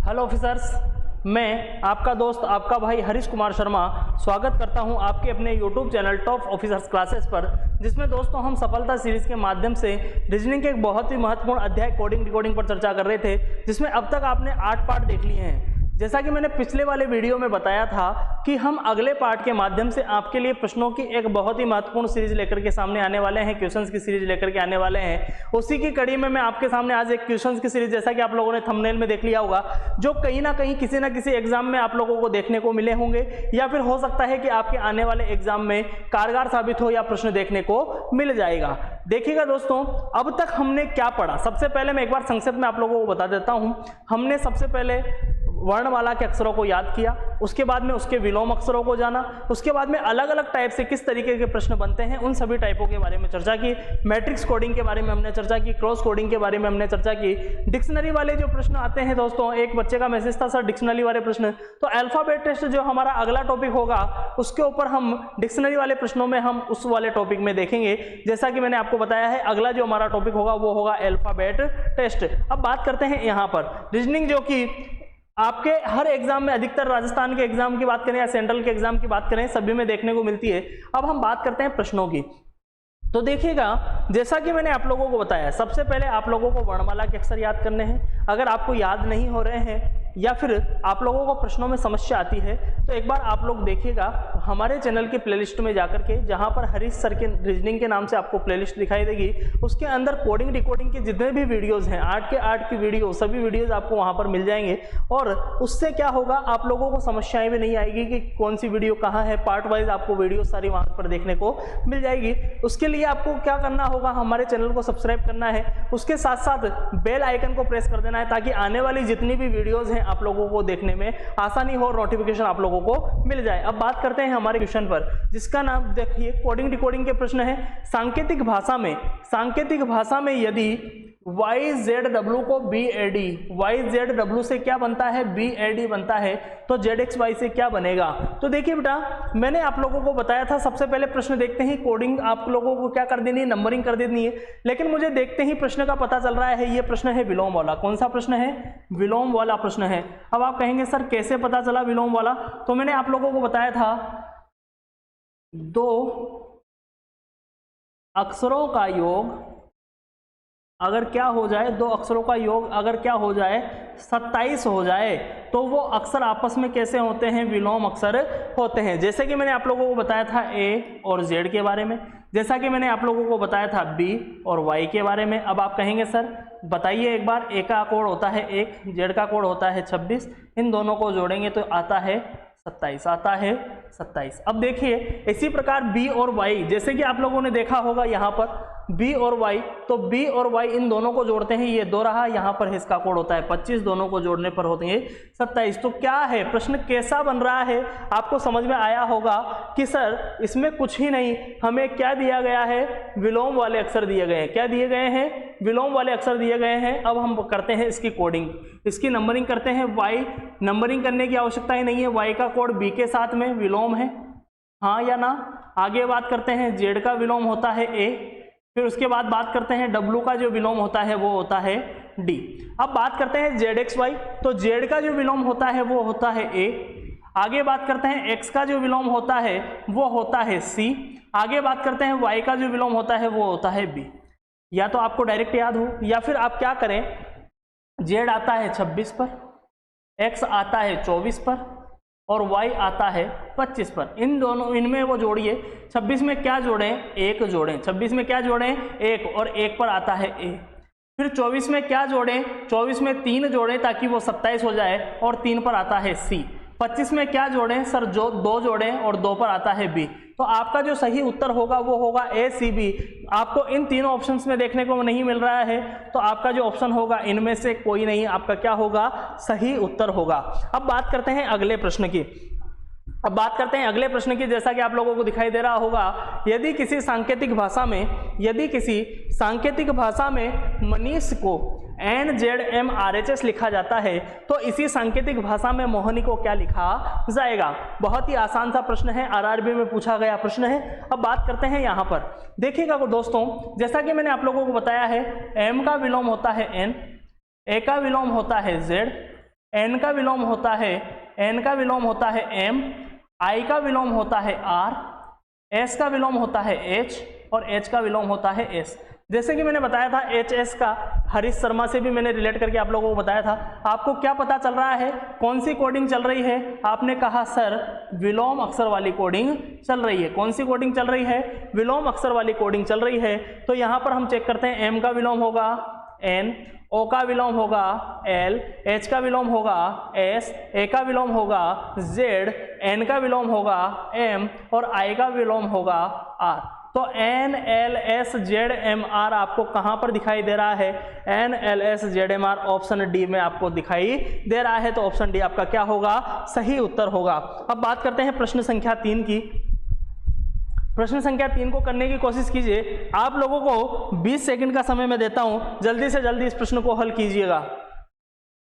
Hello officers, मैं आपका दोस्त आपका भाई हरीश कुमार शर्मा स्वागत करता हूं आपके अपने YouTube channel top officers classes पर, जिसमें दोस्तों हम सफलता सीरीज के माध्यम से रीजनिंग के एक बहुत ही महत्वपूर्ण अध्याय कोडिंग डिकोडिंग पर चर्चा कर रहे थे, जिसमें अब तक आपने 8 पार्ट देख लिए हैं। जैसा कि मैंने पिछले वाले वीडियो में बताया था कि हम अगले पार्ट के माध्यम से आपके लिए प्रश्नों की एक बहुत ही महत्वपूर्ण सीरीज लेकर के सामने आने वाले हैं, क्वेश्चंस की सीरीज लेकर के आने वाले हैं। उसी की कड़ी में मैं आपके सामने आज एक क्वेश्चंस की सीरीज, जैसा कि आप लोगों ने थंबनेल में देख लिया होगा, जो कहीं ना कहीं किसी ना किसी एग्जाम में आप लोगों को देखने को मिले होंगे, या फिर हो सकता है कि आपके आने वाले एग्जाम में कारगर साबित हो या प्रश्न देखने को मिल जाएगा। देखिएगा दोस्तों, अब तक हमने क्या पढ़ा। सबसे पहले मैं एक बार संक्षेप में आप लोगों को बता देता हूं। हमने सबसे पहले वर्णमाला के अक्षरों को याद किया, उसके बाद में उसके विलोम अक्षरों को जाना, उसके बाद में अलग अलग टाइप से किस तरीके के प्रश्न बनते हैं उन सभी टाइपों के बारे में चर्चा की। मैट्रिक्स कोडिंग के बारे में हमने चर्चा की, क्रॉस कोडिंग के बारे में हमने चर्चा की। डिक्शनरी वाले जो प्रश्न आते हैं दोस्तों, एक बच्चे का मैसेज था सर डिक्शनरी वाले प्रश्न, तो अल्फाबेट टेस्ट जो हमारा अगला टॉपिक होगा उसके ऊपर हम डिक्शनरी वाले प्रश्नों में हम उस वाले टॉपिक में देखेंगे। जैसा कि मैंने आपको बताया है, अगला जो हमारा टॉपिक होगा वो होगा अल्फाबेट टेस्ट। अब बात करते हैं यहाँ पर रीजनिंग, जो कि आपके हर एग्जाम में, अधिकतर राजस्थान के एग्जाम की बात करें या सेंट्रल के एग्जाम की बात करें, सभी में देखने को मिलती है। अब हम बात करते हैं प्रश्नों की। तो देखिएगा, जैसा कि मैंने आप लोगों को बताया, सबसे पहले आप लोगों को वर्णमाला के अक्षर याद करने हैं। अगर आपको याद नहीं हो रहे हैं या फिर आप लोगों को प्रश्नों में समस्या आती है तो एक बार आप लोग देखिएगा हमारे चैनल की प्लेलिस्ट में जाकर के, जहां पर हरीश सर के रीजनिंग के नाम से आपको प्लेलिस्ट दिखाई देगी। उसके अंदर कोडिंग डिकोडिंग के जितने भी वीडियोस हैं, 8 के 8 की वीडियो, सभी वीडियोस आपको वहां पर मिल जाएंगे। और उससे क्या होगा, आप लोगों को समस्याएं भी नहीं आएगी कि कौन सी वीडियो कहाँ है। पार्ट वाइज आपको वीडियो सारी वहां पर देखने को मिल जाएगी। उसके लिए आपको क्या करना होगा, हमारे चैनल को सब्सक्राइब करना है, उसके साथ साथ बेल आइकन को प्रेस कर देना है, ताकि आने वाली जितनी भी वीडियोज हैं आप लोगों को देखने में आसानी हो, नोटिफिकेशन आप लोगों को मिल जाए। अब बात करते हैं हमारे क्वेश्चन पर, जिसका नाम देखिए कोडिंग डिकोडिंग के प्रश्न है। सांकेतिक भाषा में यदि YZW को BAD, YZW से क्या बनता है, BAD बनता है, तो ZXY से क्या बनेगा। तो देखिए बेटा, मैंने आप लोगों को बताया था, सबसे पहले प्रश्न देखते ही कोडिंग आप लोगों को क्या कर देनी है, नंबरिंग कर देनी है। लेकिन मुझे देखते ही प्रश्न का पता चल रहा है, ये प्रश्न है विलोम वाला। कौन सा प्रश्न है, विलोम वाला प्रश्न है। अब आप कहेंगे सर कैसे पता चला विलोम वाला, तो मैंने आप लोगों को बताया था, 2 अक्षरों का योग अगर क्या हो जाए, 2 अक्षरों का योग अगर क्या हो जाए, 27 हो जाए, तो वो अक्षर आपस में कैसे होते हैं, विलोम अक्षर होते हैं। जैसे कि मैंने आप लोगों को बताया था A और Z के बारे में, जैसा कि मैंने आप लोगों को बताया था B और Y के बारे में। अब आप कहेंगे सर बताइए एक बार, A का कोड होता है 1, Z का कोड होता है 26, इन दोनों को जोड़ेंगे तो आता है 27, आता है 27। अब देखिए इसी प्रकार B और Y, जैसे कि आप लोगों ने देखा होगा यहाँ पर B और Y, तो B और Y इन दोनों को जोड़ते हैं, ये 2 रहा, यहाँ पर इसका कोड होता है 25, दोनों को जोड़ने पर होते हैं 27। तो क्या है प्रश्न, कैसा बन रहा है, आपको समझ में आया होगा कि सर इसमें कुछ ही नहीं, हमें क्या दिया गया है, विलोम वाले अक्षर दिए गए हैं। क्या दिए गए हैं, विलोम वाले अक्षर दिए गए हैं। अब हम करते हैं इसकी कोडिंग, इसकी नंबरिंग करते हैं। Y नंबरिंग करने की आवश्यकता ही नहीं है, Y का कोड B के साथ में विलोम है, हाँ या ना। आगे बात करते हैं, Z का विलोम होता है A, फिर उसके बाद बात करते हैं W का जो विलोम होता है वो होता है D। अब बात करते हैं ZXY, तो Z का जो विलोम होता है वो होता है A। आगे बात करते हैं X का जो विलोम होता है वो होता है C। आगे बात करते हैं Y का जो विलोम होता है वो होता है B। या तो आपको डायरेक्ट याद हो, या फिर आप क्या करें, Z आता है 26 पर, X आता है 24 पर और Y आता है 25 पर। इन दोनों, इनमें वो जोड़िए। 26 में क्या जोड़ें, 1 जोड़ें। 26 में क्या जोड़ें, 1, और 1 पर आता है A। फिर 24 में क्या जोड़ें, 24 में 3 जोड़ें ताकि वो 27 हो जाए, और 3 पर आता है C। 25 में क्या जोड़ें सर, जो 2 जोड़ें और 2 पर आता है B। तो आपका जो सही उत्तर होगा वो होगा ACB। आपको इन तीनों ऑप्शंस में देखने को नहीं मिल रहा है, तो आपका जो ऑप्शन होगा इनमें से कोई नहीं आपका क्या होगा, सही उत्तर होगा। अब बात करते हैं अगले प्रश्न की। जैसा कि आप लोगों को दिखाई दे रहा होगा, यदि किसी सांकेतिक भाषा में मनीष को NZMRHS लिखा जाता है, तो इसी सांकेतिक भाषा में मोहनी को क्या लिखा जाएगा। बहुत ही आसान सा प्रश्न है, RRB में पूछा गया प्रश्न है। अब बात करते हैं यहाँ पर, देखिएगा दोस्तों, जैसा कि मैंने आप लोगों को बताया है, M का विलोम होता है N, A का विलोम होता है Z, N का विलोम होता है M, I का विलोम होता है R, S का विलोम होता है H और H का विलोम होता है S। जैसे कि मैंने बताया था HS का हरीश शर्मा से भी मैंने रिलेट करके आप लोगों को बताया था। आपको क्या पता चल रहा है, कौन सी कोडिंग चल रही है? आपने कहा सर विलोम अक्षर वाली कोडिंग चल रही है। कौन सी कोडिंग चल रही है? विलोम अक्षर वाली कोडिंग चल रही है। तो यहाँ पर हम चेक करते हैं, M का विलोम होगा N, O का विलोम होगा L, H का विलोम होगा S, A का विलोम होगा Z, N का विलोम होगा M और I का विलोम होगा R। तो N, L, S, Z, M, R आपको कहाँ पर दिखाई दे रहा है? N, L, S, Z, M, R option D में आपको दिखाई दे रहा है। तो ऑप्शन डी आपका क्या होगा? सही उत्तर होगा। अब बात करते हैं प्रश्न संख्या 3 की। प्रश्न संख्या 3 को करने की कोशिश कीजिए। आप लोगों को 20 सेकंड का समय मैं देता हूं, जल्दी से जल्दी इस प्रश्न को हल कीजिएगा।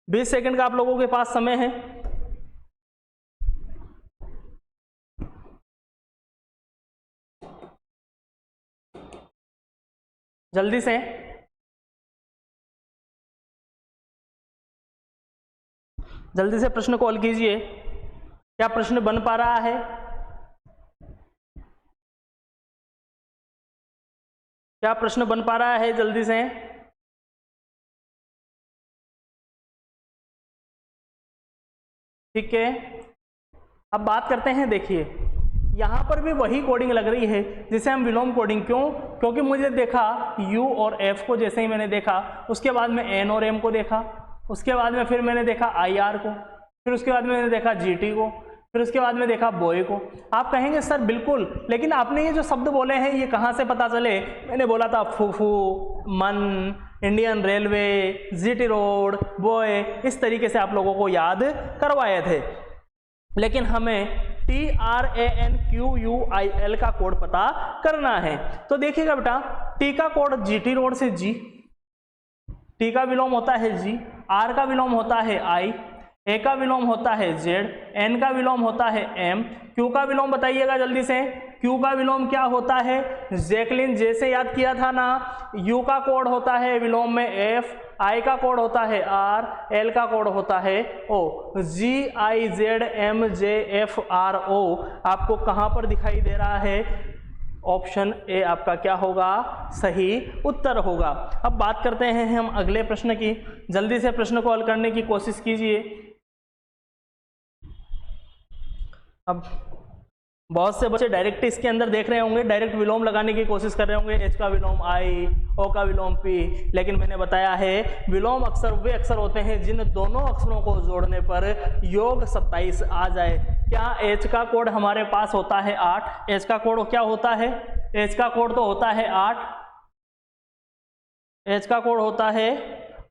20 सेकंड का आप लोगों के पास समय है। जल्दी से प्रश्न को हल कीजिए। क्या प्रश्न बन पा रहा है? क्या प्रश्न बन पा रहा है? जल्दी से। ठीक है, अब बात करते हैं। देखिए यहां पर भी वही कोडिंग लग रही है जिसे हम विलोम कोडिंग, क्यों? क्योंकि मुझे देखा U और F को, जैसे ही मैंने देखा उसके बाद में N और M को देखा, उसके बाद में फिर मैंने देखा IR को, फिर उसके बाद में मैंने देखा GT को, फिर उसके बाद में देखा बॉय को। आप कहेंगे सर बिल्कुल, लेकिन आपने ये जो शब्द बोले हैं ये कहाँ से पता चले? मैंने बोला था फूफू, मन, Indian railway, GT road, boy, इस तरीके से आप लोगों को याद करवाए थे। लेकिन हमें TRANQUIL का कोड पता करना है। तो देखिएगा बेटा, T का कोड GT रोड से G, T का विलोम होता है G, R का विलोम होता है I, A का विलोम होता है Z, N का विलोम होता है M, Q का विलोम बताइएगा जल्दी से। Q का विलोम क्या होता है? जैकलिन, जैसे याद किया था ना, U का कोड होता है विलोम में F, I का कोड होता है R, L का कोड होता है O, G I Z M J F R O आपको कहाँ पर दिखाई दे रहा है? ऑप्शन ए आपका क्या होगा? सही उत्तर होगा। अब बात करते हैं हम अगले प्रश्न की। जल्दी से प्रश्न को हल करने की कोशिश कीजिए। अब बहुत से बच्चे डायरेक्ट इसके अंदर देख रहे होंगे, डायरेक्ट विलोम लगाने की कोशिश कर रहे होंगे, H का विलोम I, O का विलोम P, लेकिन मैंने बताया है विलोम अक्षर वे अक्षर होते हैं जिन दोनों अक्षरों को जोड़ने पर योग 27 आ जाए। क्या H का कोड हमारे पास होता है 8? H का कोड क्या होता है? H का कोड तो होता है 8, H का कोड होता है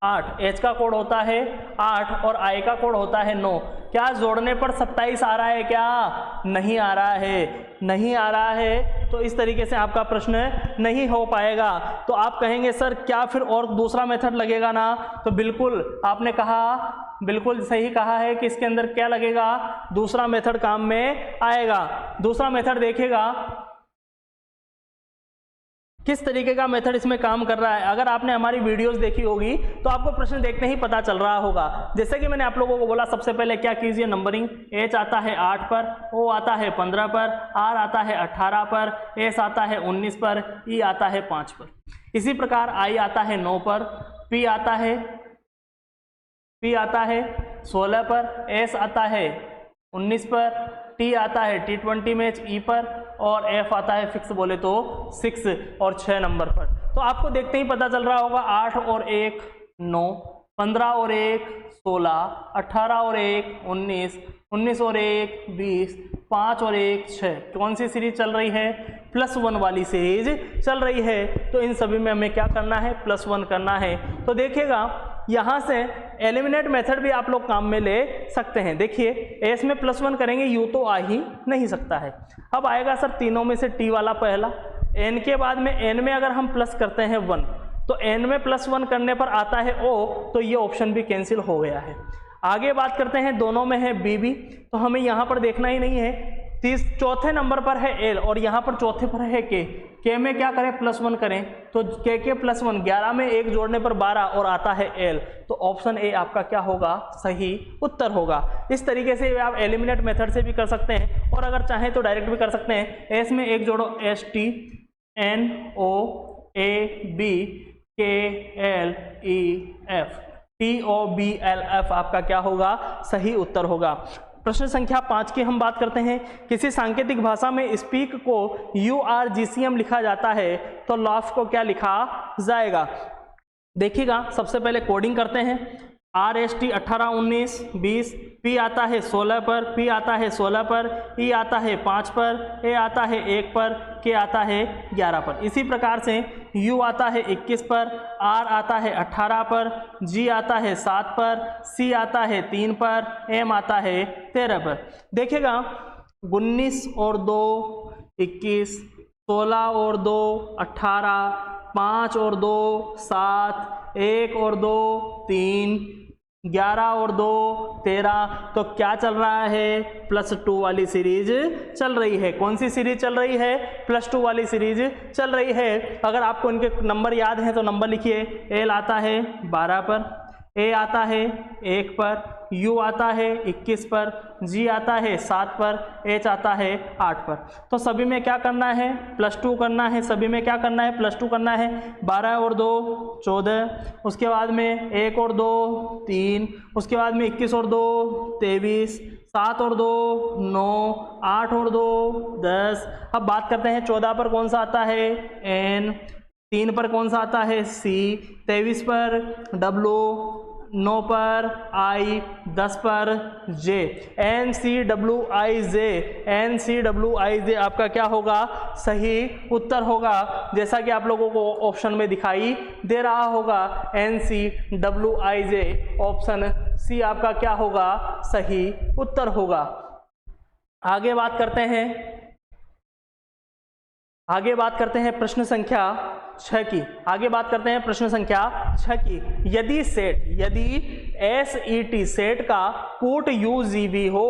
8, H का कोड होता है 8 और I का कोड होता है 9। क्या जोड़ने पर 27 आ रहा है? क्या नहीं आ रहा है? नहीं आ रहा है। तो इस तरीके से आपका प्रश्न नहीं हो पाएगा। तो आप कहेंगे सर क्या फिर और दूसरा मेथड लगेगा ना? तो बिल्कुल आपने कहा, बिल्कुल सही कहा है कि इसके अंदर क्या लगेगा? दूसरा मेथड काम में आएगा। दूसरा मेथड देखिएगा किस तरीके का मेथड इसमें काम कर रहा है। अगर आपने हमारी वीडियोस देखी होगी तो आपको प्रश्न देखते ही पता चल रहा होगा। जैसे कि मैंने आप लोगों को बोला, सबसे पहले क्या कीजिए, नंबरिंग। H आता है 8 पर, O आता है 15 पर, R आता है 18 पर, S आता है 19 पर, E आता है 5 पर। इसी प्रकार I आता है 9 पर, P आता है 16 पर, S आता है 19 पर, T आता है T20 में E पर और F आता है फिक्स बोले तो 6 और 6 नंबर पर। तो आपको देखते ही पता चल रहा होगा 8 और 1 9, 15 और 1 16, 18 और 1 19, 19 और 1 20, 5 और 1 6। कौन सी सीरीज चल रही है? +1 वाली सीरीज चल रही है। तो इन सभी में हमें क्या करना है? +1 करना है। तो देखिएगा यहाँ से एलिमिनेट मेथड भी आप लोग काम में ले सकते हैं। देखिए S में +1 करेंगे, U तो आ ही नहीं सकता है। अब आएगा सर तीनों में से T वाला पहला, N के बाद में N में अगर हम प्लस करते हैं 1 तो N में +1 करने पर आता है O, तो ये ऑप्शन भी कैंसिल हो गया है। आगे बात करते हैं, दोनों में है BB, तो हमें यहाँ पर देखना ही नहीं है। चौथे नंबर पर है एल और यहाँ पर चौथे पर है के में क्या करें +1 करें, तो के +1 11 में 1 जोड़ने पर 12 और आता है एल, तो ऑप्शन ए आपका क्या होगा, सही उत्तर होगा। इस तरीके से आप एलिमिनेट मेथड से भी कर सकते हैं और अगर चाहें तो डायरेक्ट भी कर सकते हैं। एस में 1 जोड़ो STNOABKLEF TOBLF आपका क्या होगा, सही उत्तर होगा। प्रश्न संख्या 5 की हम बात करते हैं। किसी सांकेतिक भाषा में स्पीक को URGCM लिखा जाता है तो लाफ को क्या लिखा जाएगा। देखिएगा, सबसे पहले कोडिंग करते हैं। RST 18 19 20, P आता है 16 पर, P आता है 16 पर, E आता है 5 पर, A आता है 1 पर, K आता है 11 पर। इसी प्रकार से U आता है 21 पर, R आता है 18 पर, G आता है 7 पर, C आता है 3 पर, M आता है 13 पर। देखिएगा 19 और 2 21, 16 और 2 18, 5 और 2 7, 1 और 2 3, 11 और 2 13, तो क्या चल रहा है, +2 वाली सीरीज चल रही है। कौन सी सीरीज चल रही है, +2 वाली सीरीज चल रही है। अगर आपको इनके नंबर याद हैं तो नंबर लिखिए। एल आता है 12 पर, ए आता है 1 पर, यू आता है 21 पर, जी आता है 7 पर, एच आता है 8 पर। तो सभी में क्या करना है, +2 करना है। सभी में क्या करना है, +2 करना है। 12 और 2 14, उसके बाद में 1 और 2 3, उसके बाद में 21 और 2 23, 7 और 2 9, 8 और 2 10। अब बात करते हैं 14 पर कौन सा आता है, एन। 3 पर कौन सा आता है, सी। 23 पर डब्लू, 9 पर आई, 10 पर जे। NCWIJ आपका क्या होगा, सही उत्तर होगा। जैसा कि आप लोगों को ऑप्शन में दिखाई दे रहा होगा, NCWIJ ऑप्शन सी आपका क्या होगा, सही उत्तर होगा। आगे बात करते हैं प्रश्न संख्या 6 की। यदि SET सेट का कूट UGB हो।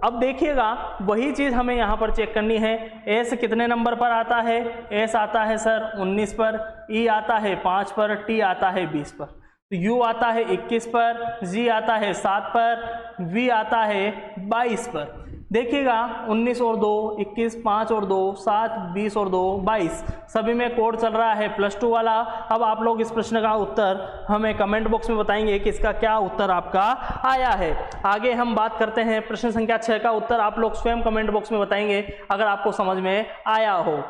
अब देखिएगा वही चीज हमें यहाँ पर चेक करनी है। एस कितने नंबर पर आता है, एस आता है सर 19 पर, ई आता है 5 पर, टी आता है 20 पर, तो यू आता है 21 पर, जी आता है 7 पर, वी आता है 22 पर। देखिएगा 19 और 2 21, 5 और 2 7, 20 और 2 22, सभी में कोड चल रहा है +2 वाला। अब आप लोग इस प्रश्न का उत्तर हमें कमेंट बॉक्स में बताएंगे कि इसका क्या उत्तर आपका आया है। आगे हम बात करते हैं प्रश्न संख्या 6 का उत्तर आप लोग स्वयं कमेंट बॉक्स में बताएंगे अगर आपको समझ में आया हो।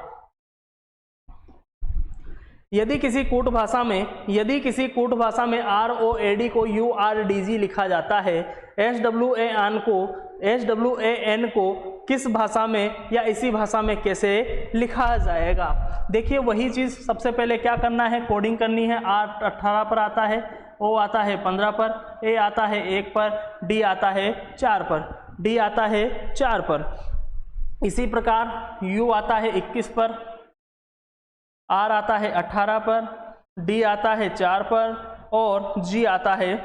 यदि किसी कूट भाषा में ROAD को URDG लिखा जाता है, SWAN को किस भाषा में या इसी भाषा में कैसे लिखा जाएगा। देखिए वही चीज़ सबसे पहले क्या करना है, कोडिंग करनी है। R 18 पर आता है, O आता है 15 पर, A आता है 1 पर, D आता है 4 पर, इसी प्रकार U आता है 21 पर, R आता है 18 पर, D आता है 4 पर और G आता है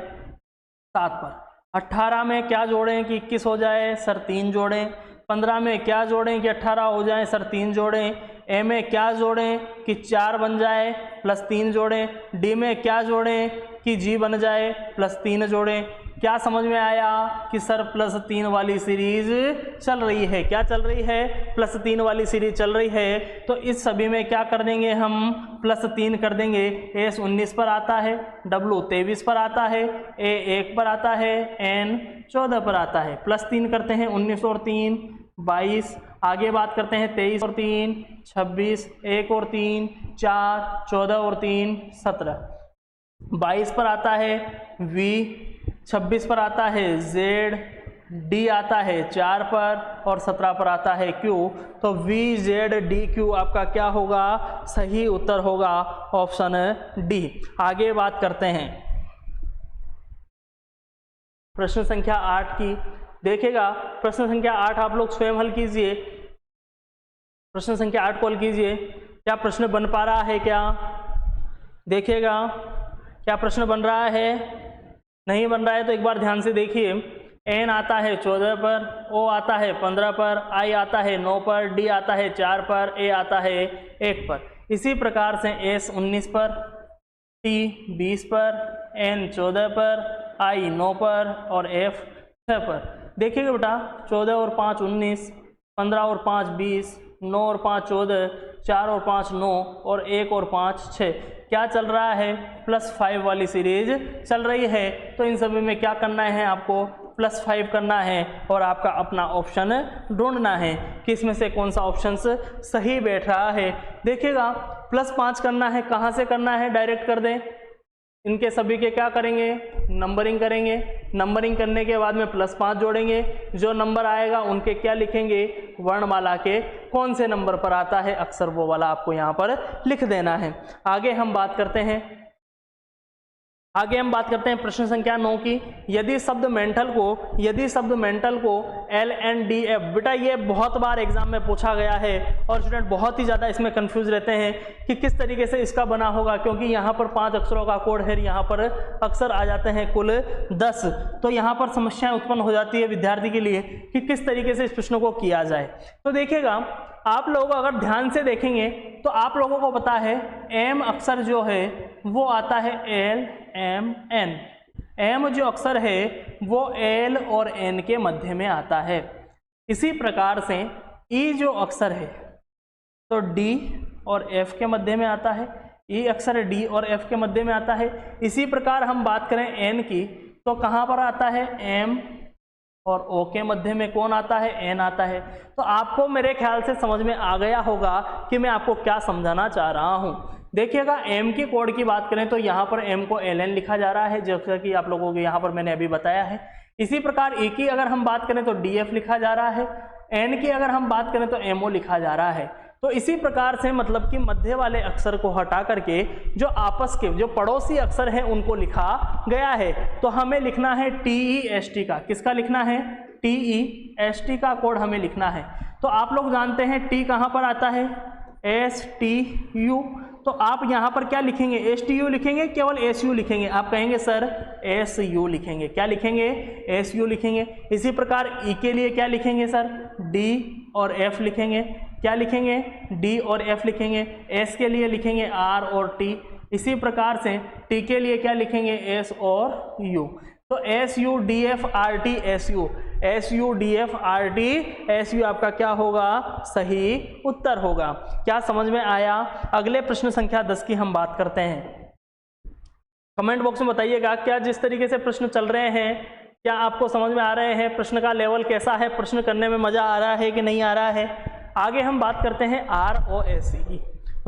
7 पर। 18 में क्या जोड़ें कि 21 हो जाए, सर 3 जोड़ें। 15 में क्या जोड़ें कि 18 हो जाए, सर 3 जोड़ें। ए में क्या जोड़ें कि 4 बन जाए, +3 जोड़ें। डी में क्या जोड़ें कि जी बन जाए, +3 जोड़ें। क्या समझ में आया कि सर +3 वाली सीरीज चल रही है। क्या चल रही है, +3 वाली सीरीज चल रही है। तो इस सभी में क्या कर देंगे हम, +3 कर देंगे। एस 19 पर आता है, डब्लू 23 पर आता है, ए 1 पर आता है, एन 14 पर आता है। +3 करते हैं, 19 और 3 22। आगे बात करते हैं 23 और 3 26, 1 और 3 4, 14 और 3 17। 22 पर आता है वी, 26 पर आता है जेड, डी आता है 4 पर और 17 पर आता है क्यू। तो वी जेड डी क्यू आपका क्या होगा, सही उत्तर होगा ऑप्शन डी। आगे बात करते हैं प्रश्न संख्या 8 की। देखिएगा प्रश्न संख्या 8 आप लोग स्वयं हल कीजिए। प्रश्न संख्या 8 को हल कीजिए। क्या प्रश्न बन पा रहा है क्या, देखिएगा क्या प्रश्न बन रहा है, नहीं बन रहा है तो एक बार ध्यान से देखिए। एन आता है 14 पर, ओ आता है 15 पर, आई आता है 9 पर, डी आता है 4 पर, ए आता है 1 पर। इसी प्रकार से एस 19 पर, टी 20 पर, एन 14 पर, आई 9 पर और एफ 6 पर। देखिएगा बेटा 14 और 5 19, 15 और 5 20, 9 और 5 14, 4 और 5 9 और 1 और 5 6। क्या चल रहा है? +5 वाली सीरीज चल रही है। तो इन सभी में क्या करना है आपको? +5 करना है और आपका अपना ऑप्शन ढूंढना है कि इसमें से कौन सा ऑप्शन सही बैठ रहा है। देखिएगा +5 करना है, कहाँ से करना है? डायरेक्ट कर दें। इनके सभी के क्या करेंगे? नंबरिंग करेंगे। नंबरिंग करने के बाद में +5 जोड़ेंगे। जो नंबर आएगा उनके क्या लिखेंगे? वर्णमाला के कौन से नंबर पर आता है अक्षर, वो वाला आपको यहाँ पर लिख देना है। आगे हम बात करते हैं प्रश्न संख्या 9 की। यदि शब्द मेंटल को एल एन डी एफ, बेटा ये बहुत बार एग्जाम में पूछा गया है और स्टूडेंट बहुत ही ज़्यादा इसमें कंफ्यूज रहते हैं कि किस तरीके से इसका बना होगा, क्योंकि यहाँ पर 5 अक्षरों का कोड है, यहाँ पर अक्षर आ जाते हैं कुल 10। तो यहाँ पर समस्याएं उत्पन्न हो जाती है विद्यार्थी के लिए कि किस तरीके से इस प्रश्न को किया जाए। तो देखिएगा आप लोग अगर ध्यान से देखेंगे तो आप लोगों को पता है एम अक्षर जो है वो आता है एल एम एन। एम जो अक्षर है वो एल और एन के मध्य में आता है। इसी प्रकार से ई जो अक्षर है तो डी और एफ के मध्य में आता है। ई अक्षर डी और एफ के मध्य में आता है। इसी प्रकार हम बात करें एन की तो कहाँ पर आता है? एम और ओ के मध्य में कौन आता है? एन आता है। तो आपको मेरे ख्याल से समझ में आ गया होगा कि मैं आपको क्या समझाना चाह रहा हूँ। देखिएगा एम की कोड की बात करें तो यहाँ पर एम को एल एन लिखा जा रहा है, जैसा कि आप लोगों को यहाँ पर मैंने अभी बताया है। इसी प्रकार ए की अगर हम बात करें तो डी एफ लिखा जा रहा है। एन की अगर हम बात करें तो एम ओ लिखा जा रहा है। तो इसी प्रकार से मतलब कि मध्य वाले अक्षर को हटा करके जो आपस के जो पड़ोसी अक्षर हैं उनको लिखा गया है। तो हमें लिखना है TEST का। किसका लिखना है? TEST का कोड हमें लिखना है। तो आप लोग जानते हैं टी कहाँ पर आता है? STU। तो आप यहाँ पर क्या लिखेंगे? STU लिखेंगे, केवल SU लिखेंगे? आप कहेंगे सर SU लिखेंगे। क्या लिखेंगे? SU लिखेंगे। इसी प्रकार ई के लिए क्या लिखेंगे सर? D और F लिखेंगे। क्या लिखेंगे? D और F लिखेंगे। S के लिए लिखेंगे R और T। इसी प्रकार से T के लिए क्या लिखेंगे? S और U। तो SU DF RT SU, SU DF RT SU आपका क्या होगा? सही उत्तर होगा। क्या समझ में आया? अगले प्रश्न संख्या 10 की हम बात करते हैं। कमेंट बॉक्स में बताइएगा क्या जिस तरीके से प्रश्न चल रहे हैं क्या आपको समझ में आ रहे हैं? प्रश्न का लेवल कैसा है? प्रश्न करने में मजा आ रहा है कि नहीं आ रहा है? आगे हम बात करते हैं ROSE।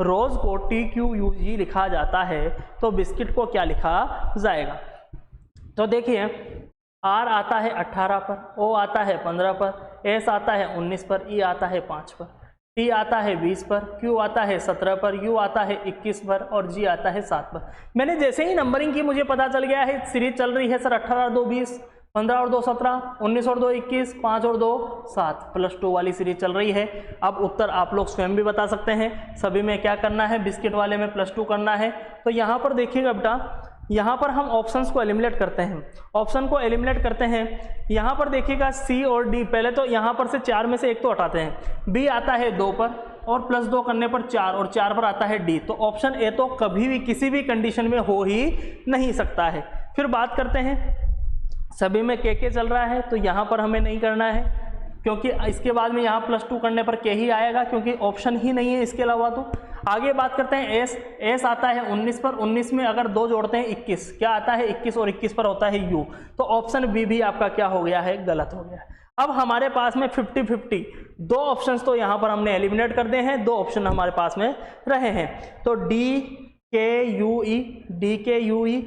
रोज को TQUG लिखा जाता है तो बिस्किट को क्या लिखा जाएगा? तो देखिए R आता है 18 पर, O आता है 15 पर, S आता है 19 पर, E आता है 5 पर, T आता है 20 पर, Q आता है 17 पर, U आता है 21 पर और G आता है 7 पर। मैंने जैसे ही नंबरिंग की मुझे पता चल गया है सीरीज चल रही है सर 18 और 2 20, 15 और 2 17, 19 और 2 21, 5 और 2 7, +2 वाली सीरीज चल रही है। अब उत्तर आप लोग स्वयं भी बता सकते हैं। सभी में क्या करना है? बिस्किट वाले में +2 करना है। तो यहाँ पर देखिएगा बेटा, यहाँ पर हम ऑप्शंस को एलिमिनेट करते हैं। ऑप्शन को एलिमिनेट करते हैं। यहाँ पर देखिएगा सी और डी, पहले तो यहाँ पर से 4 में से एक तो हटाते हैं। बी आता है 2 पर और +2 करने पर 4 और 4 पर आता है डी। तो ऑप्शन ए तो कभी भी किसी भी कंडीशन में हो ही नहीं सकता है। फिर बात करते हैं सभी में के चल रहा है तो यहाँ पर हमें नहीं करना है, क्योंकि इसके बाद में यहाँ +2 करने पर के ही आएगा, क्योंकि ऑप्शन ही नहीं है इसके अलावा। तो आगे बात करते हैं एस आता है 19 पर, 19 में अगर 2 जोड़ते हैं 21, क्या आता है? 21 और 21 पर होता है यू। तो ऑप्शन बी भी आपका क्या हो गया है? गलत हो गया। अब हमारे पास में 50-50 2 ऑप्शंस तो यहाँ पर हमने एलिमिनेट कर दिए हैं, 2 ऑप्शन हमारे पास में रहे हैं। तो DKUE, DKUE,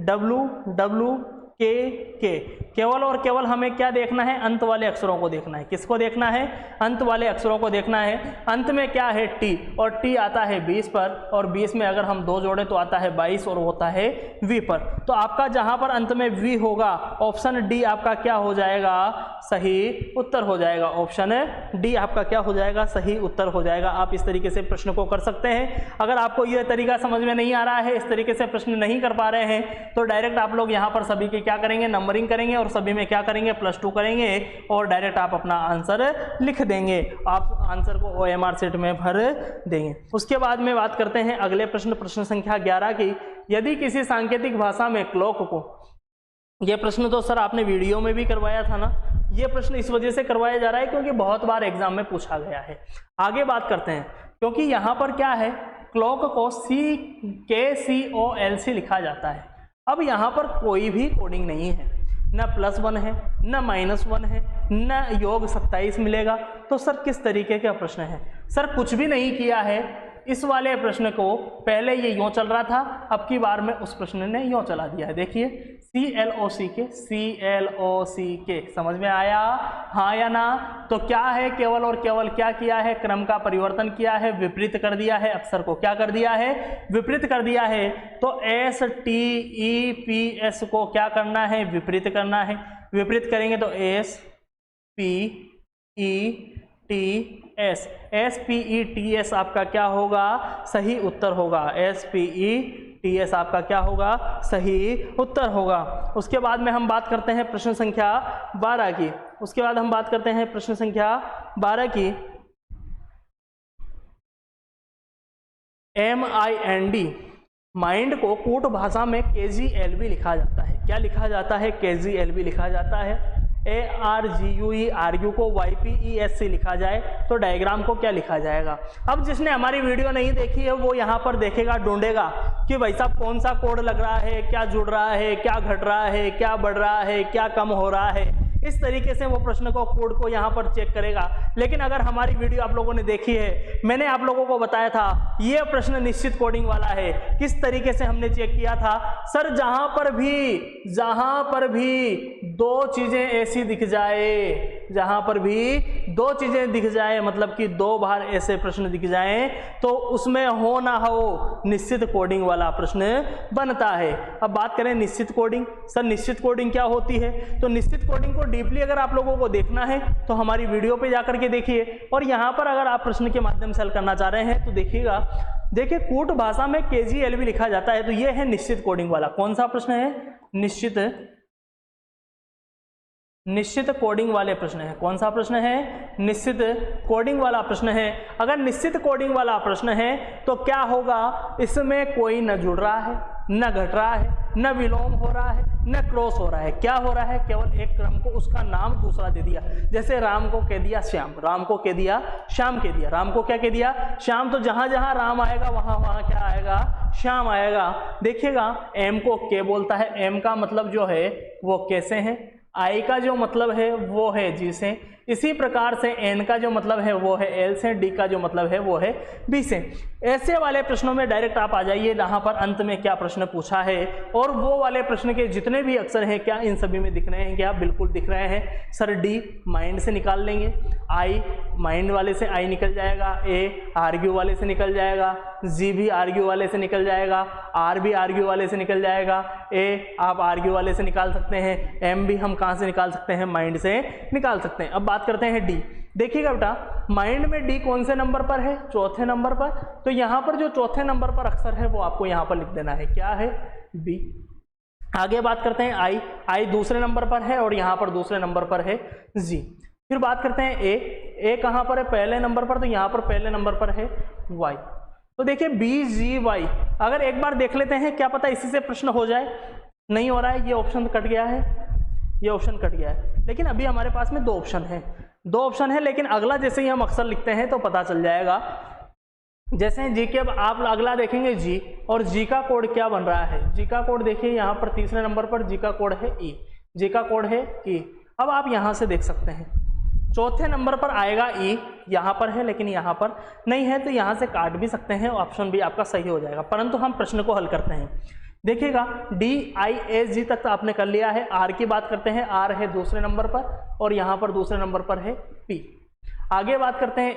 WW के केवल और केवल हमें क्या देखना है? अंत वाले अक्षरों को देखना है। किसको देखना है? अंत वाले अक्षरों को देखना है। अंत में क्या है? टी, और टी आता है 20 पर, और 20 में अगर हम 2 जोड़े तो आता है 22 और होता है वी पर। तो आपका जहां पर अंत में वी होगा ऑप्शन डी आपका क्या हो जाएगा? सही उत्तर हो जाएगा। ऑप्शन डी आपका क्या हो जाएगा? सही उत्तर हो जाएगा। आप इस तरीके से प्रश्न को कर सकते हैं। अगर आपको यह तरीका समझ में नहीं आ रहा है, इस तरीके से प्रश्न नहीं कर पा रहे हैं, तो डायरेक्ट आप लोग यहाँ पर सभी के क्या करेंगे, नंबरिंग करेंगे और सभी में क्या करेंगे, +2 करेंगे और डायरेक्ट आप अपना आंसर लिख देंगे। आप आंसर को OMR शीट में भर देंगे। उसके बाद में बात करते हैं अगले प्रश्न संख्या 11 की। यदि किसी सांकेतिक भाषा में क्लॉक को, ये प्रश्न तो सर आपने वीडियो में भी करवाया था ना, ये प्रश्न इस वजह से करवाया जा रहा है क्योंकि बहुत बार एग्जाम में पूछा गया है। आगे बात करते हैं, क्योंकि यहाँ पर क्या है, क्लॉक को KCOLC लिखा जाता है। अब यहाँ पर कोई भी कोडिंग नहीं है, न +1 है, न -1 है, न योग 27 मिलेगा। तो सर किस तरीके का प्रश्न है? सर कुछ भी नहीं किया है। इस वाले प्रश्न को पहले ये यूं चल रहा था, अब की बार में उस प्रश्न ने यूं चला दिया है। देखिए CLOCK, समझ में आया, हाँ या ना? तो क्या है, केवल और केवल क्या किया है, क्रम का परिवर्तन किया है, विपरीत कर दिया है, अक्षर को क्या कर दिया है, विपरीत कर दिया है। तो STEPS को क्या करना है, विपरीत करना है। विपरीत करेंगे तो SPETS आपका क्या होगा, सही उत्तर होगा। SPETS आपका क्या होगा, सही उत्तर होगा। उसके बाद में हम बात करते हैं प्रश्न संख्या 12 की। MIND, माइंड को कूट भाषा में KGLB लिखा जाता है। क्या लिखा जाता है, KGLB लिखा जाता है। ARGUE, आर्ग्यू को YPESC लिखा जाए तो डायग्राम को क्या लिखा जाएगा। अब जिसने हमारी वीडियो नहीं देखी है वो यहाँ पर देखेगा, ढूंढेगा कि भाई साहब कौन सा कोड लग रहा है, क्या जुड़ रहा है, क्या घट रहा है, क्या बढ़ रहा है, क्या कम हो रहा है। इस तरीके से वो प्रश्न को कोड को यहाँ पर चेक करेगा। लेकिन अगर हमारी वीडियो आप लोगों ने देखी है, मैंने आप लोगों को बताया था ये प्रश्न निश्चित कोडिंग वाला है। किस तरीके से हमने चेक किया था, सर जहां पर भी दो चीजें ऐसी दिख जाए, जहां पर भी दो चीजें दिख जाए, मतलब कि 2 बार ऐसे प्रश्न दिख जाएं, तो उसमें हो ना हो निश्चित कोडिंग वाला प्रश्न बनता है। अब बात करें निश्चित कोडिंग, सर निश्चित कोडिंग क्या होती है? तो निश्चित कोडिंग को डीपली अगर आप लोगों को देखना है तो हमारी वीडियो पे जाकर के देखिए, और यहाँ पर अगर आप प्रश्न के माध्यम से हल करना चाह रहे हैं तो देखिएगा। देखिए कूट भाषा में KGLB लिखा जाता है, तो ये है निश्चित कोडिंग वाला। कौन सा प्रश्न है, निश्चित कोडिंग वाले प्रश्न है। कौन सा प्रश्न है, निश्चित कोडिंग वाला प्रश्न है। अगर निश्चित कोडिंग वाला प्रश्न है तो क्या होगा, इसमें कोई न जुड़ रहा है, न घट रहा है, न विलोम हो रहा है, न क्रॉस हो रहा है। क्या हो रहा है, केवल एक क्रम को उसका नाम दूसरा दे दिया। जैसे राम को कह दिया श्याम, राम को कह दिया श्याम कह दिया, राम को क्या कह दिया, श्याम। तो जहां जहां राम आएगा वहां वहां क्या आएगा, श्याम आएगा। देखिएगा M को K बोलता है, M का मतलब जो है वो कैसे है, I का जो मतलब है वो है G से, इसी प्रकार से N का जो मतलब है वो है L से, D का जो मतलब है वो है B से। ऐसे वाले प्रश्नों में डायरेक्ट आप आ जाइए जहाँ पर अंत में क्या प्रश्न पूछा है, और वो वाले प्रश्न के जितने भी अक्षर हैं क्या इन सभी में दिख रहे हैं, क्या बिल्कुल दिख रहे हैं। सर D माइंड से निकाल लेंगे, I माइंड वाले से I निकल जाएगा, A आर्ग्यू वाले से निकल जाएगा, G भी आर्ग्यू वाले से निकल जाएगा, R भी आर्ग्यू वाले से निकल जाएगा, A आप आर्ग्यू वाले से निकाल सकते हैं, M भी हम कहाँ से निकाल सकते हैं, माइंड से निकाल सकते हैं। अब बात करते हैं D। देखिएगा बेटा माइंड में D कौन से नंबर पर है, चौथे नंबर पर। तो यहाँ पर जो चौथे नंबर पर अक्षर है वो आपको यहाँ पर लिख देना है, क्या है, B। आगे बात करते हैं I दूसरे नंबर पर है और यहाँ पर दूसरे नंबर पर है G। फिर बात करते हैं A कहाँ पर है, पहले नंबर पर, तो यहाँ पर पहले नंबर पर है Y। तो देखिए BGY, अगर एक बार देख लेते हैं, क्या पता इसी से प्रश्न हो जाए। नहीं हो रहा है, ये ऑप्शन कट गया है, ये ऑप्शन कट गया है। लेकिन अभी हमारे पास में 2 ऑप्शन है, लेकिन अगला जैसे ही हम अक्षर लिखते हैं तो पता चल जाएगा। जैसे जी के अब आप अगला देखेंगे G, और G का कोड क्या बन रहा है, G का कोड देखिए यहाँ पर तीसरे नंबर पर G का कोड है E, G का कोड है E। अब आप यहाँ से देख सकते हैं चौथे नंबर पर आएगा E, यहाँ पर है लेकिन यहाँ पर नहीं है, तो यहाँ से काट भी सकते हैं, ऑप्शन भी आपका सही हो जाएगा। परंतु हम प्रश्न को हल करते हैं। देखिएगा DISG तक तो आपने कर लिया है। R की बात करते हैं, R है दूसरे नंबर पर और यहाँ पर दूसरे नंबर पर है P। आगे बात करते हैं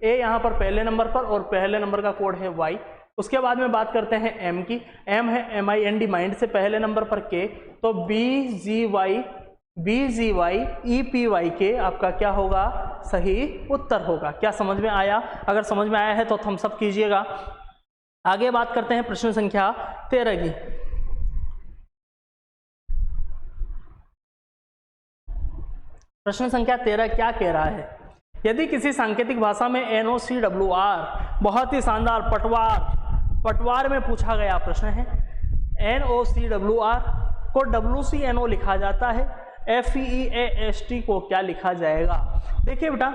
A यहाँ पर पहले नंबर पर और पहले नंबर का कोड है Y। उसके बाद में बात करते हैं M की, M है MIND माइंड से पहले नंबर पर K, तो BGY EPY के आपका क्या होगा, सही उत्तर होगा। क्या समझ में आया? अगर समझ में आया है तो थम्स अप कीजिएगा। आगे बात करते हैं प्रश्न संख्या 13 की। प्रश्न संख्या 13 क्या कह रहा है? यदि किसी सांकेतिक भाषा में NOCWR बहुत ही शानदार पटवार में पूछा गया प्रश्न है। NOCWR को WCNO लिखा जाता है, FEAST को क्या लिखा जाएगा? देखिए बेटा,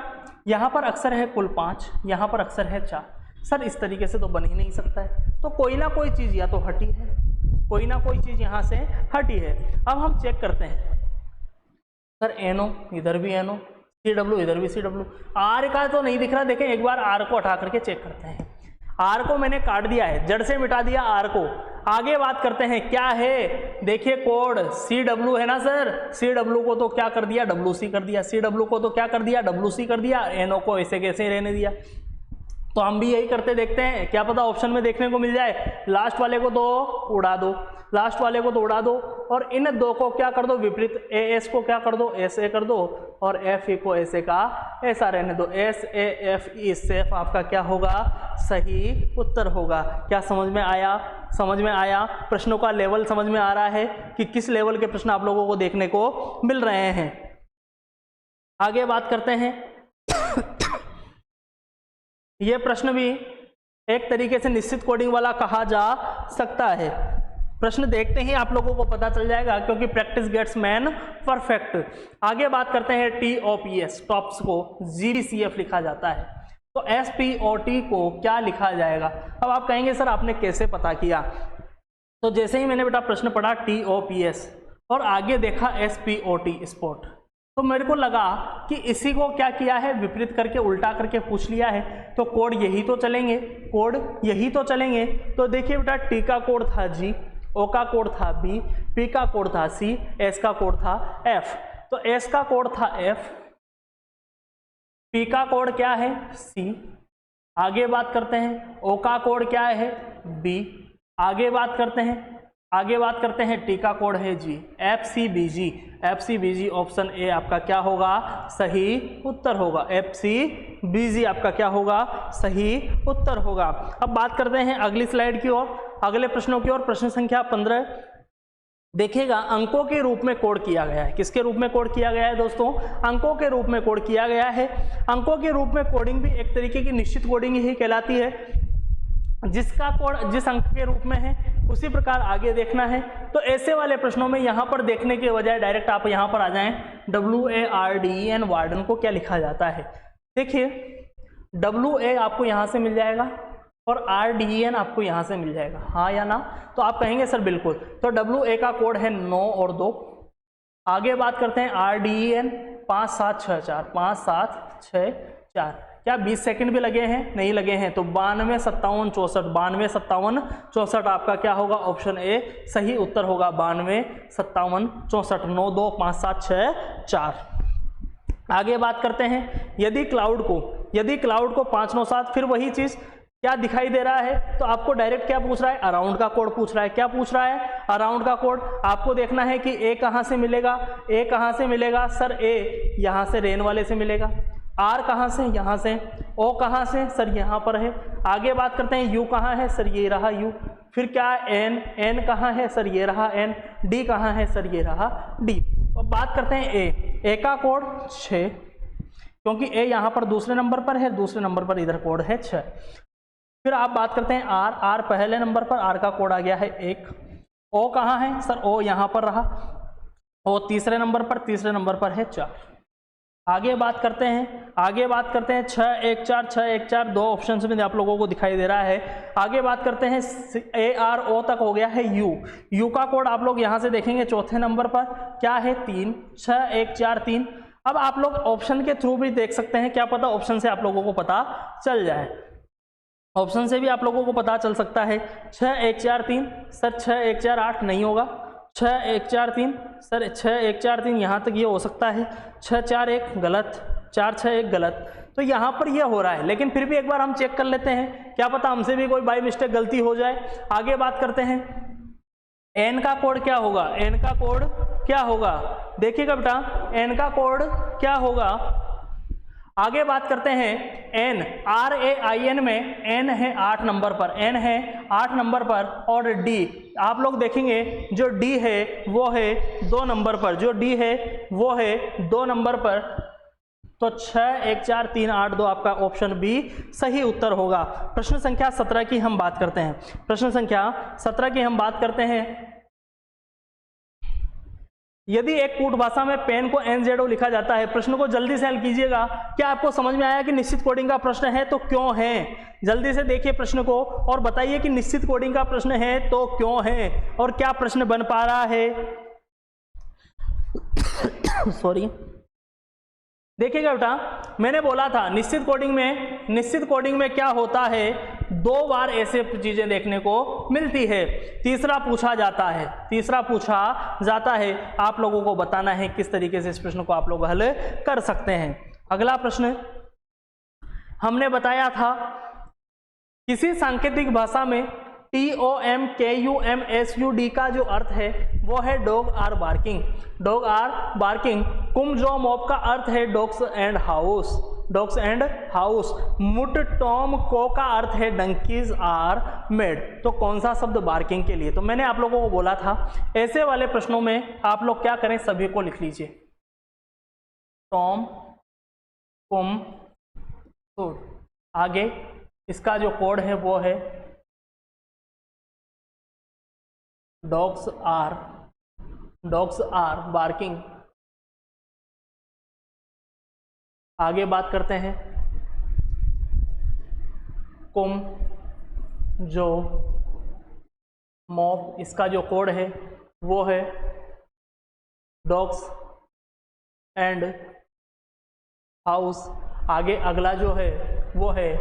यहाँ पर अक्षर है कुल 5, यहाँ पर अक्षर है 4। सर इस तरीके से तो बन ही नहीं सकता है, तो कोई ना कोई चीज़ या तो हटी है, कोई ना कोई चीज़ यहाँ से हटी है। अब हम चेक करते हैं। सर NO इधर भी NO, CW इधर भी CW, R का तो नहीं दिख रहा। देखें एक बार R को हटा करके चेक करते हैं। R को मैंने काट दिया है, जड़ से मिटा दिया R को। आगे बात करते हैं क्या है, देखिए कोड CW है ना सर, CW को तो क्या कर दिया, WC कर दिया, CW को तो क्या कर दिया, WC कर दिया, NO को ऐसे कैसे रहने दिया। तो हम भी यही करते देखते हैं, क्या पता ऑप्शन में देखने को मिल जाए। लास्ट वाले को तो उड़ा दो, लास्ट वाले को तो उड़ा दो, और इन दो को क्या कर दो विपरीत, AS को क्या कर दो ऐसे कर दो, और FE को ऐसे का ऐसा रहने दो। SAFE सेफ आपका क्या होगा, सही उत्तर होगा। क्या समझ में आया? समझ में आया? प्रश्नों का लेवल समझ में आ रहा है कि किस लेवल के प्रश्न आप लोगों को देखने को मिल रहे हैं। आगे बात करते हैं। यह प्रश्न भी एक तरीके से निश्चित कोडिंग वाला कहा जा सकता है। प्रश्न देखते ही आप लोगों को पता चल जाएगा, क्योंकि प्रैक्टिस गेट्स मैन परफेक्ट। आगे बात करते हैं TOPS, टॉप्स को GDCF लिखा जाता है, तो SPOT को क्या लिखा जाएगा? अब आप कहेंगे सर आपने कैसे पता किया? तो जैसे ही मैंने बेटा प्रश्न पढ़ा TOPS और आगे देखा SPOT स्पॉट, तो मेरे को लगा कि इसी को क्या किया है, विपरीत करके उल्टा करके पूछ लिया है, तो कोड यही तो चलेंगे, कोड यही तो चलेंगे। तो देखिए बेटा, T का कोड था G, O का कोड था B, P का कोड था C, S का कोड था F। तो S का कोड था F, P का कोड क्या है C, आगे बात करते हैं O का कोड क्या है B, आगे बात करते हैं T का कोड है G, FCBG ऑप्शन ए आपका क्या होगा, सही उत्तर होगा। FCBG आपका क्या होगा, सही उत्तर होगा। अब बात करते हैं अगली स्लाइड की ओर, अगले प्रश्नों की ओर। प्रश्न संख्या 15 देखिएगा, अंकों के रूप में कोड किया गया है। किसके रूप में कोड किया गया है दोस्तों? अंकों के रूप में कोड किया गया है। अंकों के रूप में कोडिंग भी एक तरीके की निश्चित कोडिंग ही कहलाती है। जिसका कोड जिस अंक के रूप में है उसी प्रकार आगे देखना है। तो ऐसे वाले प्रश्नों में यहाँ पर देखने के बजाय डायरेक्ट आप यहाँ पर आ जाएं, WARDEN वार्डन को क्या लिखा जाता है? देखिए, WA आपको यहाँ से मिल जाएगा और RDEN आपको यहाँ से मिल जाएगा, हाँ या ना? तो आप कहेंगे सर बिल्कुल। तो WA का कोड है 9 और 2। आगे बात करते हैं RDEN 5 7 6 4, 5 7 6 4। क्या 20 सेकंड भी लगे हैं? नहीं लगे हैं। तो 92 57 64, 92 57 64 आपका क्या होगा, ऑप्शन ए सही उत्तर होगा। 92 57 64, 9 2 5 7 6 4। आगे बात करते हैं, यदि क्लाउड को 5 9 7, फिर वही चीज क्या दिखाई दे रहा है? तो आपको डायरेक्ट क्या पूछ रहा है, अराउंड का कोड पूछ रहा है। क्या पूछ रहा है? अराउंड का कोड। आपको देखना है कि ए कहाँ से मिलेगा, ए कहाँ से मिलेगा? सर ए यहाँ से रेन वाले से मिलेगा। आर कहाँ से? यहाँ से। ओ कहाँ से? सर यहाँ पर है। आगे बात करते हैं, यू कहाँ है? सर ये रहा यू। फिर क्या? एन, एन कहाँ है? सर ये रहा एन। डी कहाँ है? सर ये रहा डी। अब बात करते हैं ए, ए का कोड 6, क्योंकि ए यहाँ पर दूसरे नंबर पर है, दूसरे नंबर पर इधर कोड है 6। फिर आप बात करते हैं आर, आर पहले नंबर पर, आर का कोड आ गया है 1। ओ कहाँ है? सर ओ यहाँ पर रहा। ओ तीसरे नंबर पर है 4। आगे बात करते हैं 6 1 4, 6 1 4, 2 ऑप्शन में आप लोगों को दिखाई दे रहा है। आगे बात करते हैं ए आर ओ तक हो गया है यू। यू का कोड आप लोग यहाँ से देखेंगे चौथे नंबर पर क्या है 3, 6 1 4 3। अब आप लोग ऑप्शन के थ्रू भी देख सकते हैं, क्या पता ऑप्शन से आप लोगों को पता चल जाए। ऑप्शन से भी आप लोगों को पता चल सकता है। 6 1 4 3, सर 6 1 4 8 नहीं होगा। 6 1 4 3, सर 6 1 4 3 यहाँ तक ये हो सकता है। 6 4 1 गलत, 4 6 1 गलत। तो यहाँ पर ये हो रहा है, लेकिन फिर भी एक बार हम चेक कर लेते हैं, क्या पता हमसे भी कोई बाय मिस्टेक गलती हो जाए। आगे बात करते हैं, एन का कोड क्या होगा? एन का कोड क्या होगा? देखिएगा बेटा, एन का कोड क्या होगा? आगे बात करते हैं एन, RAIN में एन है 8 नंबर पर, एन है 8 नंबर पर, और डी आप लोग देखेंगे जो डी है वो है 2 नंबर पर, जो डी है वो है 2 नंबर पर। तो 6 1 4 3 8 2 आपका ऑप्शन बी सही उत्तर होगा। प्रश्न संख्या 17 की हम बात करते हैं, प्रश्न संख्या 17 की हम बात करते हैं। यदि एक कूट भाषा में पेन को NZO लिखा जाता है, प्रश्न को जल्दी से हल कीजिएगा। क्या आपको समझ में आया कि निश्चित कोडिंग का प्रश्न है तो क्यों है? जल्दी से देखिए प्रश्न को और बताइए कि निश्चित कोडिंग का प्रश्न है तो क्यों है और क्या प्रश्न बन पा रहा है। सॉरी, देखिएगा बेटा, मैंने बोला था निश्चित कोडिंग में क्या होता है, 2 बार ऐसे चीजें देखने को मिलती है। तीसरा पूछा जाता है। आप लोगों को बताना है किस तरीके से इस प्रश्न को आप लोग हल कर सकते हैं। अगला प्रश्न हमने बताया था, किसी सांकेतिक भाषा में TOMKUMSUD का जो अर्थ है वो है डॉग आर बार्किंग, कुम जो मॉप का अर्थ है डॉग्स एंड हाउस, मुट टॉम को का अर्थ है डंकीज आर मेड। तो कौन सा शब्द बार्किंग के लिए? तो मैंने आप लोगों को बोला था ऐसे वाले प्रश्नों में आप लोग क्या करें, सभी को लिख लीजिए, टॉम कुम सुड। आगे इसका जो कोड है वो है डॉग्स आर बार्किंग। आगे बात करते हैं, कुम जो मॉप, इसका जो कोड है वो है डॉग्स एंड हाउस। आगे अगला जो है वो है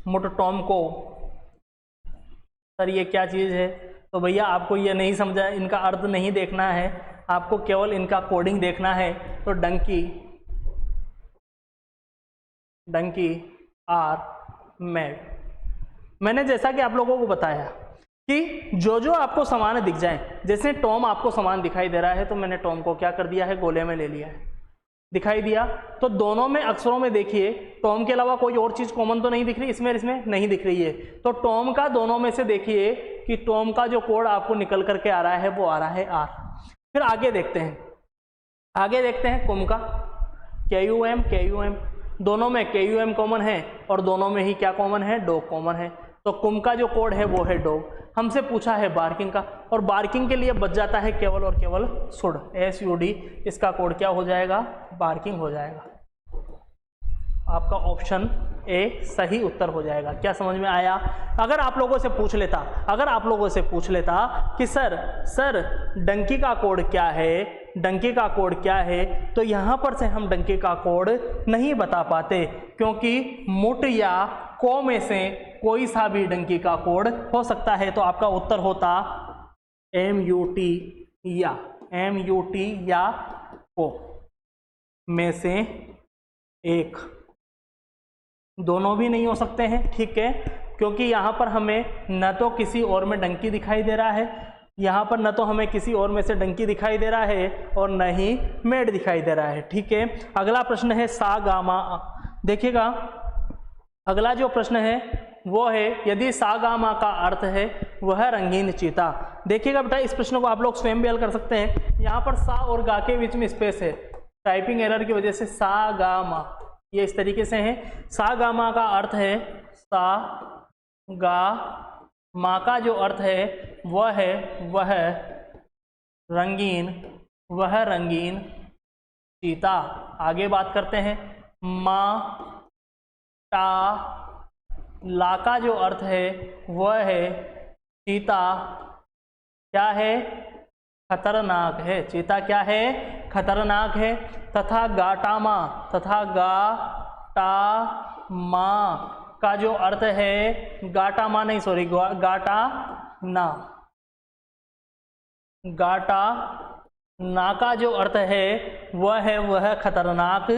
मुट टॉम को। सर ये क्या चीज़ है? तो भैया आपको ये नहीं समझा, इनका अर्थ नहीं देखना है, आपको केवल इनका कोडिंग देखना है। तो डंकी आर मेड। मैंने जैसा कि आप लोगों को बताया कि जो आपको समान दिख जाए, जैसे टॉम आपको समान दिखाई दे रहा है तो मैंने टॉम को क्या कर दिया है, गोले में ले लिया है, दिखाई दिया। तो दोनों में अक्षरों में देखिए टॉम के अलावा कोई और चीज कॉमन तो नहीं दिख रही, इसमें नहीं दिख रही है। तो टॉम का दोनों में से देखिए कि टॉम का जो कोड आपको निकल करके आ रहा है वो आ रहा है आर। फिर आगे देखते हैं कुम का, KUM, दोनों में KUM कॉमन है और दोनों में ही क्या कॉमन है, डॉग कॉमन है। तो कुम का जो कोड है वो है डॉग। हमसे पूछा है बार्किंग का, और बार्किंग के लिए बच जाता है केवल और केवल सुड, SUD। इसका कोड क्या हो जाएगा, बार्किंग हो जाएगा। आपका ऑप्शन ए सही उत्तर हो जाएगा। क्या समझ में आया? अगर आप लोगों से पूछ लेता कि सर डंकी का कोड क्या है, तो यहां पर से हम डंकी का कोड नहीं बता पाते, क्योंकि मुट या को में से कोई सा भी डंकी का कोड हो सकता है। तो आपका उत्तर होता MUT या को में से एक। दोनों भी नहीं हो सकते हैं, ठीक है, क्योंकि यहाँ पर हमें न तो किसी और में डंकी दिखाई दे रहा है, यहाँ पर न तो हमें किसी और में से डंकी दिखाई दे रहा है और न ही मेड दिखाई दे रहा है, ठीक है। अगला प्रश्न है सा गामा। देखिएगा अगला जो प्रश्न है वो है, यदि सा गामा का अर्थ है वह रंगीन चीता। देखिएगा बेटा, इस प्रश्न को आप लोग स्वयं भी हल कर सकते हैं। यहाँ पर सा और गा के बीच में स्पेस है, टाइपिंग एरर की वजह से सा गामा ये इस तरीके से है। सा गामा का अर्थ है, सा गा मा का जो अर्थ है वह रंगीन चीता। आगे बात करते हैं, मा टा ला का जो अर्थ है वह है चीता क्या है, खतरनाक है। चीता क्या है, खतरनाक है। तथा गाटामा का जो अर्थ है, गाटा ना का जो अर्थ है वह खतरनाक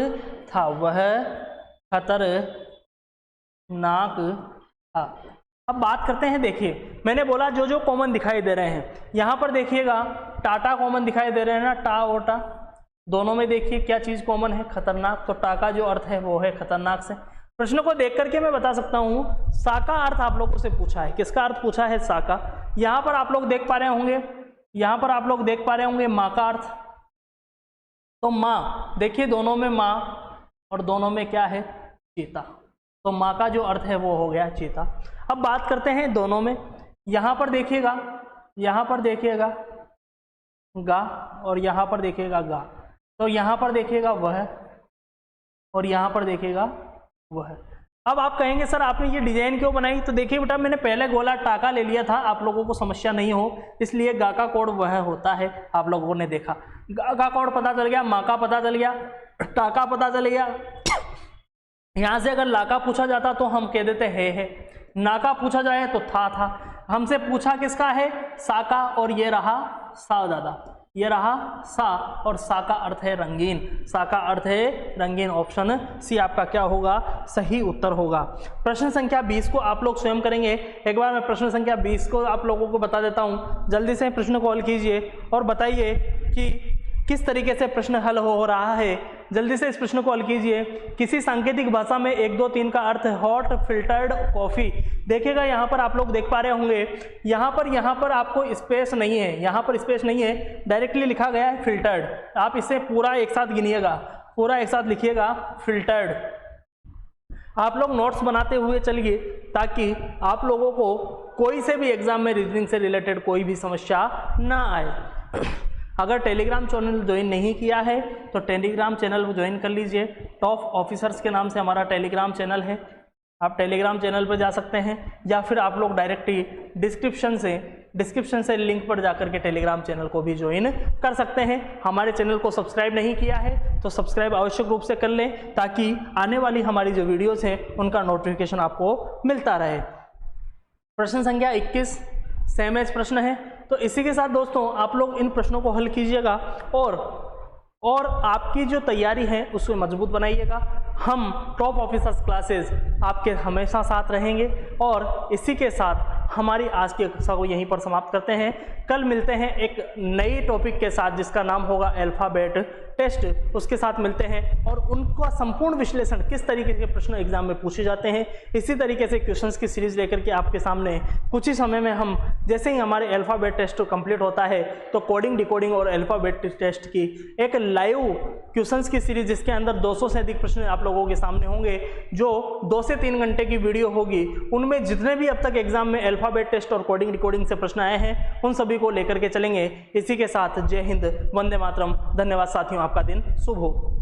था, अब बात करते हैं। देखिए मैंने बोला जो कॉमन दिखाई दे रहे हैं, यहाँ पर देखिएगा टाटा कॉमन दिखाई दे रहे हैं ना, टा और टा। दोनों में देखिए क्या चीज कॉमन है, खतरनाक। तो टा का जो अर्थ है वो है खतरनाक से। प्रश्न को देख करके मैं बता सकता हूं सा का अर्थ आप लोगों से पूछा है। किसका अर्थ पूछा है? सा का। यहां पर आप लोग देख पा रहे होंगे, यहां पर आप लोग देख पा रहे होंगे माँ का अर्थ। तो माँ देखिए दोनों में माँ और दोनों में क्या है? चीता। तो माँ का जो अर्थ है वो हो गया चीता। अब बात करते हैं दोनों में। यहां पर देखिएगा, यहां पर देखिएगा गा और यहां पर देखिएगा गा। तो यहां पर देखिएगा वह और यहां पर देखिएगा वह। अब आप कहेंगे सर आपने ये डिजाइन क्यों बनाई? तो देखिए बेटा मैंने पहले गोला टाका ले लिया था, आप लोगों को समस्या नहीं हो इसलिए गा का कोड वह होता है। आप लोगों ने देखा गा का कोड पता चल गया, माँ का पता चल गया, टाका पता चल गया। यहां से अगर लाका पूछा जाता तो हम कह देते है, नाका पूछा जाए तो था। हमसे पूछा किसका है? सा का। और ये रहा सा दादा, ये रहा सा और सा का अर्थ है रंगीन। सा का अर्थ है रंगीन। ऑप्शन सी आपका क्या होगा? सही उत्तर होगा। प्रश्न संख्या 20 को आप लोग स्वयं करेंगे। एक बार मैं प्रश्न संख्या 20 को आप लोगों को बता देता हूं। जल्दी से प्रश्न को हल कीजिए और बताइए कि किस तरीके से प्रश्न हल हो रहा है। जल्दी से इस प्रश्न को हल कीजिए। किसी सांकेतिक भाषा में 1 2 3 का अर्थ हॉट फिल्टर्ड कॉफी। देखिएगा यहाँ पर आप लोग देख पा रहे होंगे, यहाँ पर आपको स्पेस नहीं है, यहाँ पर स्पेस नहीं है, डायरेक्टली लिखा गया है फिल्टर्ड। आप इसे पूरा एक साथ गिनिएगा, पूरा एक साथ लिखिएगा फिल्टर्ड। आप लोग नोट्स बनाते हुए चलिए ताकि आप लोगों को कोई से भी एग्जाम में रीजनिंग से रिलेटेड कोई भी समस्या ना आए। अगर टेलीग्राम चैनल ज्वाइन नहीं किया है तो टेलीग्राम चैनल को ज्वाइन कर लीजिए। टॉप ऑफिसर्स के नाम से हमारा टेलीग्राम चैनल है। आप टेलीग्राम चैनल पर जा सकते हैं या फिर आप लोग डायरेक्टली डिस्क्रिप्शन से लिंक पर जाकर के टेलीग्राम चैनल को भी ज्वाइन कर सकते हैं। हमारे चैनल को सब्सक्राइब नहीं किया है तो सब्सक्राइब आवश्यक रूप से कर लें ताकि आने वाली हमारी जो वीडियोस हैं उनका नोटिफिकेशन आपको मिलता रहे। प्रश्न संख्या 21 सेम एज प्रश्न है। तो इसी के साथ दोस्तों आप लोग इन प्रश्नों को हल कीजिएगा और आपकी जो तैयारी है उसको मजबूत बनाइएगा। हम टॉप ऑफिसर्स क्लासेस आपके हमेशा साथ रहेंगे और इसी के साथ हमारी आज की कक्षा को यहीं पर समाप्त करते हैं। कल मिलते हैं एक नई टॉपिक के साथ जिसका नाम होगा अल्फाबेट टेस्ट। उसके साथ मिलते हैं और उनका संपूर्ण विश्लेषण किस तरीके के प्रश्न एग्जाम में पूछे जाते हैं, इसी तरीके से क्वेश्चंस की सीरीज लेकर के आपके सामने कुछ ही समय में हम जैसे ही हमारे अल्फाबेट टेस्ट कंप्लीट होता है तो कोडिंग डिकोडिंग और अल्फाबेट टेस्ट की एक लाइव क्वेश्चंस की सीरीज जिसके अंदर 200 से अधिक प्रश्न आप लोगों के सामने होंगे, जो 2 से 3 घंटे की वीडियो होगी। उनमें जितने भी अब तक एग्जाम में अल्फाबेट टेस्ट और कोडिंग डिकोडिंग से प्रश्न आए हैं उन सभी को लेकर के चलेंगे। इसी के साथ जय हिंद, वंदे मातरम। धन्यवाद साथियों, आपका दिन शुभ हो।